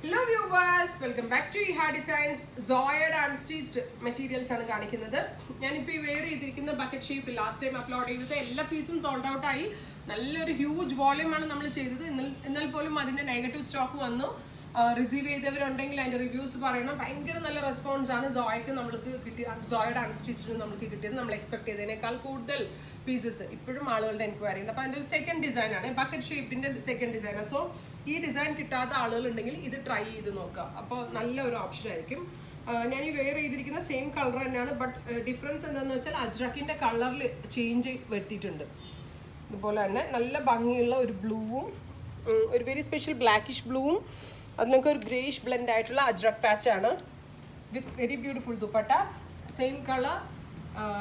Hello viewers, welcome back to Iha Designs. Zoyed unstitched materials ആണ് കാണിക്കുന്നത്. ഞാനിപ്പോൾ ഈ വെയർ ചെയ്തിരിക്കുന്ന bucket shape last time upload ചെയ്തിട്ട് എല്ലാ പീസും സോൾഡ് ഔട്ട് ആയി. നല്ലൊരു ഹ്യൂജ് വോളിയം ആണ് നമ്മൾ ചെയ്തത്. എന്നാൽ പോലും അതിന്റെ നെഗറ്റീവ് സ്റ്റോക്ക് വന്നു. റിസീവ് ചെയ്തവരുണ്ടെങ്കിൽ അതിന്റെ റിവ്യൂസ് പറയണം. ഭയങ്കര നല്ല റെസ്പോൺസ് ആണ് സോയക്ക് നമ്മൾക്ക് കിട്ടിയ സോയഡ് അൺസ്റ്റിച്ച്ഡ് നമുക്ക് കിട്ടിയത്. നമ്മൾ എക്സ്പെക്ട് ചെയ്തതിനേക്കാൾ കൂടുതൽ പീസസ് ഇപ്പോഴും ആളുകളുടെ എൻക്വയറി ഉണ്ട്. അപ്പോൾ അതിൻ്റെ ഒരു സെക്കൻഡ് ഡിസൈൻ ആണ്, ബക്കറ്റ് ഷേപ്പിന്റെ സെക്കൻഡ് ഡിസൈൻ. സോ ഈ ഡിസൈൻ കിട്ടാത്ത ആളുകളുണ്ടെങ്കിൽ ഇത് ട്രൈ ചെയ്ത് നോക്കുക. അപ്പോൾ നല്ലൊരു ഓപ്ഷൻ ആയിരിക്കും. ഞാൻ ഈ വെയർ ചെയ്തിരിക്കുന്ന സെയിം കളർ തന്നെയാണ്, ബട്ട് ഡിഫറൻസ് എന്താണെന്ന് വെച്ചാൽ അജ്രക്കിന്റെ കളറിൽ ചേഞ്ച് വരുത്തിയിട്ടുണ്ട്. ഇതുപോലെ തന്നെ നല്ല ഭംഗിയുള്ള ഒരു ബ്ലൂവും ഒരു വെരി സ്പെഷ്യൽ ബ്ലാക്കിഷ് ബ്ലൂവും അതിനൊക്കെ ഒരു ഗ്രേഷ് ബ്ലെൻഡ് ആയിട്ടുള്ള അജ്രക് പാച്ചാണ് with very beautiful dupatta. Same colour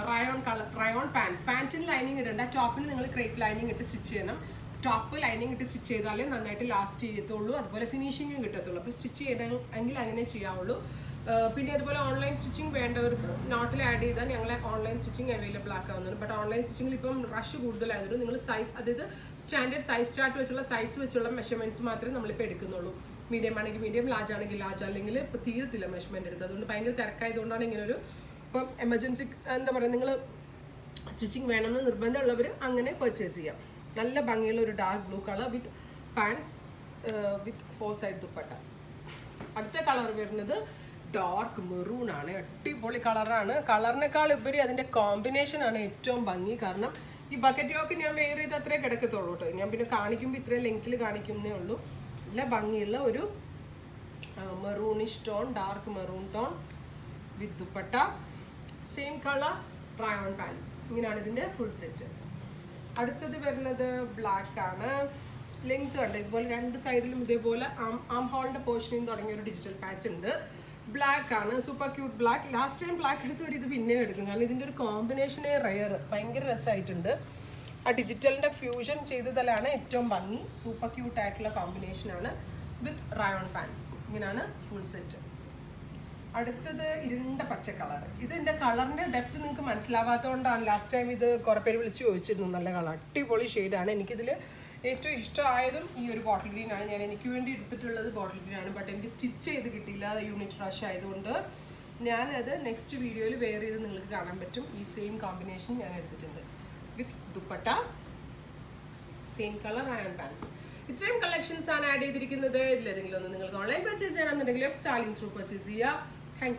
rayon പാൻറ്റിന് ലൈനിങ് ഇടണ്ട, ടോപ്പിന് നിങ്ങൾ ക്രേപ്പ് ലൈനിങ് ഇട്ട് സ്റ്റിച്ച് ചെയ്യണം. ടോപ്പ് ലൈനിങ് ഇട്ട് സ്റ്റിച്ച് ചെയ്താലേ നന്നായിട്ട് ലാസ്റ്റ് ചെയ്യത്തുള്ളൂ, അതുപോലെ ഫിനിഷിങ്ങും കിട്ടത്തുള്ളൂ. അപ്പോൾ സ്റ്റിച്ച് ചെയ്യണമെങ്കിൽ അങ്ങനെ ചെയ്യാവുള്ളൂ. പിന്നെ അതുപോലെ ഓൺലൈൻ സ്റ്റിച്ചിങ് വേണ്ടവർക്ക് നോട്ടിൽ ആഡ് ചെയ്താൽ ഞങ്ങൾ ഓൺലൈൻ സ്റ്റിച്ചിങ് അവൈലബിൾ ആക്കാവുന്നതാണ്. ബട്ട് ഓൺലൈൻ സ്റ്റിച്ചിങ്ങിൽ ഇപ്പം റഷ് കൂടുതലായതുകൊണ്ട് നിങ്ങൾ സൈസ്, അതായത് സ്റ്റാൻഡേർഡ് സൈസ് ചാർട്ട് വെച്ചുള്ള സൈസ് വെച്ചുള്ള മെഷർമെൻറ്റ്സ് മാത്രമേ നമ്മളിപ്പോൾ എടുക്കുന്നുള്ളൂ. മീഡിയം ആണെങ്കിൽ മീഡിയം, ലാർജ് ആണെങ്കിൽ ലാർജ്, അല്ലെങ്കിൽ ഇപ്പോൾ തീരത്തില്ല മെഷർമെൻറ്റ് എടുത്ത്. അതുകൊണ്ട് ഭയങ്കര തിരക്കായതുകൊണ്ടാണ് ഇങ്ങനൊരു ഇപ്പം എമർജൻസി എന്താ പറയുക, നിങ്ങൾ സ്റ്റിച്ചിങ് വേണമെന്ന് നിർബന്ധമുള്ളവർ അങ്ങനെ പർച്ചേസ് ചെയ്യാം. നല്ല ഭംഗിയുള്ള ഒരു dark blue colour with pants with 4 side dupatta. അടുത്ത കളർ വരുന്നത് ഡാർക്ക് മെറൂൺ ആണ്. അടിപൊളി കളറാണ്. കളറിനേക്കാൾ ഉപരി അതിൻ്റെ കോമ്പിനേഷൻ ആണ് ഏറ്റവും ഭംഗി. കാരണം ഈ ബക്കറ്റ് യോക്ക് ഞാൻ വെയർ ചെയ്ത് അത്രേ കിടക്കത്തുള്ളൂ കേട്ടോ. ഞാൻ പിന്നെ കാണിക്കുമ്പോൾ ഇത്രയും ലെങ്ത്തിൽ കാണിക്കുന്നേ ഉള്ളൂ. നല്ല ഭംഗിയുള്ള ഒരു maroonish tone, dark maroon tone with dupatta. Same colour rayon pants. ഇങ്ങനെയാണ് ഇതിൻ്റെ ഫുൾ സെറ്റ്. അടുത്തത് വരുന്നത് ബ്ലാക്ക് ആണ്. ലെങ്ത് കണ്ട് ഇതുപോലെ രണ്ട് സൈഡിലും ഇതേപോലെ ആം ഹോളിൻ്റെ പോർഷനിൽ നിന്ന് തുടങ്ങിയ ഒരു ഡിജിറ്റൽ പാച്ച് ഉണ്ട്. ബ്ലാക്ക് ആണ്, super cute black. Last time black എടുത്തവർ ഇത് പിന്നെ എടുക്കും, കാരണം ഇതിൻ്റെ ഒരു കോമ്പിനേഷനേ റെയർ, ഭയങ്കര രസമായിട്ടുണ്ട്. ആ ഡിജിറ്റലിൻ്റെ ഫ്യൂഷൻ ചെയ്തതിലാണ് ഏറ്റവും ഭംഗി. സൂപ്പർ ക്യൂട്ട് ആയിട്ടുള്ള കോമ്പിനേഷനാണ് വിത്ത് റയോൺ പാൻസ്. ഇങ്ങനെയാണ് ഫുൾ സെറ്റ്. അടുത്തത് ഇരുണ്ട പച്ച കളർ. ഇതിൻ്റെ കളറിൻ്റെ ഡെപ്ത് നിങ്ങൾക്ക് മനസ്സിലാവാത്തതുകൊണ്ടാണ് ലാസ്റ്റ് ടൈം ഇത് കുറേ പേര് വിളിച്ച് ചോദിച്ചിരുന്നു. നല്ല കളർ, അടിപൊളി ഷെയ്ഡാണ്. എനിക്കിതിൽ ഏറ്റവും ഇഷ്ടമായതും ഈ ഒരു ബോട്ടിൽ ഗ്രീൻ ആണ്. ഞാൻ എനിക്ക് വേണ്ടി എടുത്തിട്ടുള്ളത് ബോട്ടിൽ ഗ്രീൻ ആണ്, ബട്ട് എനിക്ക് സ്റ്റിച്ച് ചെയ്ത് കിട്ടിയില്ല, യൂണിറ്റ് റഷ് ആയതുകൊണ്ട്. ഞാനത് നെക്സ്റ്റ് വീഡിയോയിൽ വെയർ ചെയ്ത് നിങ്ങൾക്ക് കാണാൻ പറ്റും. ഈ സെയിം കോമ്പിനേഷൻ ഞാൻ എടുത്തിട്ടുണ്ട് with dupatta, same colour rayon pants. ഇത്രയും കളക്ഷൻസ് ആണ് ആഡ് ചെയ്തിരിക്കുന്നത്. ഇതിലേതെങ്കിലും ഒന്ന് നിങ്ങൾക്ക് ഓൺലൈൻ പർച്ചേസ് ചെയ്യണമെന്നുണ്ടെങ്കിൽ സാലിംഗ് ത്രൂ പർച്ചേസ് ചെയ്യുക.